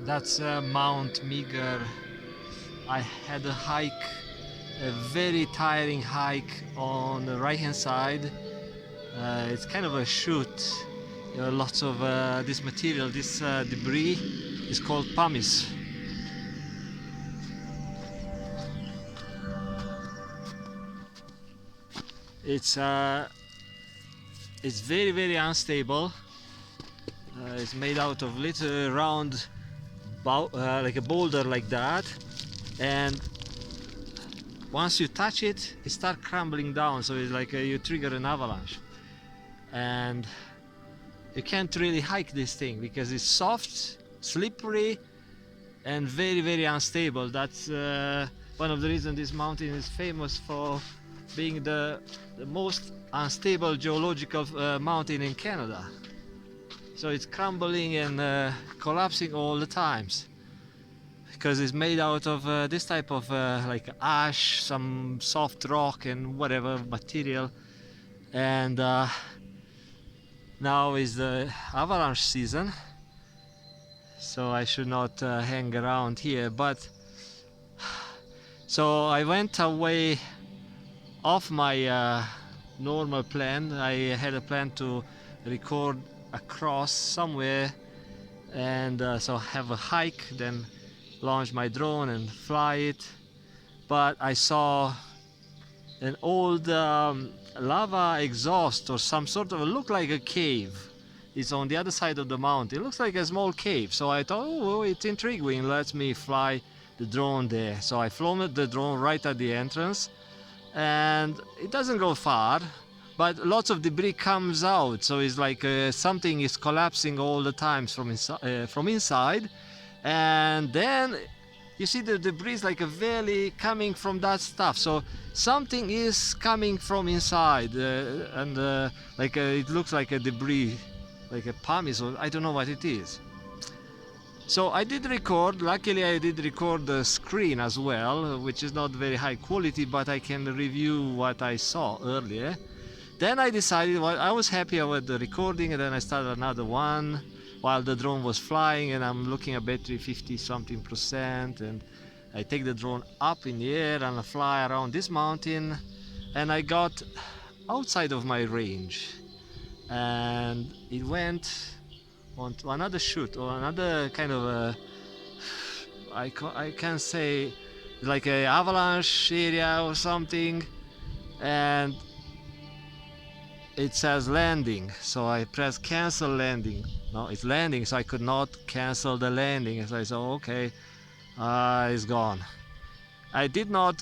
That's Mount Meager. I had a hike, a very tiring hike on the right hand side. It's kind of a chute. Lots of this material, this debris is called pumice. It's very unstable. It's made out of little round like a boulder like that, and once you touch it, it starts crumbling down, so it's like you trigger an avalanche, and you can't really hike this thing because it's soft, slippery, and very unstable. That's one of the reasons this mountain is famous for being the most unstable geological mountain in Canada. So it's crumbling and collapsing all the times because it's made out of this type of like ash, some soft rock and whatever material. And now is the avalanche season, so I should not hang around here. But so I went away off my normal plan. I had a plan to record across somewhere, and so have a hike, then launch my drone and fly it. But I saw an old lava exhaust or some sort of, look like a cave. It's on the other side of the mountain. It looks like a small cave. So I thought, oh, it's intriguing. Let me fly the drone there. So I flown the drone right at the entrance, and it doesn't go far, but lots of debris comes out. So it's like something is collapsing all the times from inside, and then you see the debris like a valley coming from that stuff. So something is coming from inside, and like it looks like a debris, like a pumice, or I don't know what it is. So I did record. Luckily I did record the screen as well, which is not very high quality, but I can review what I saw earlier. Then I decided, well, I was happy with the recording, and then I started another one while the drone was flying, and I'm looking at battery 50 something percent, and I take the drone up in the air and I fly around this mountain, and I got outside of my range, and it went on to another chute or another kind of a, I can't say, like a avalanche area or something, and it says landing. So I press cancel landing. No, it's landing, so I could not cancel the landing. So I said, okay, it's gone. I did not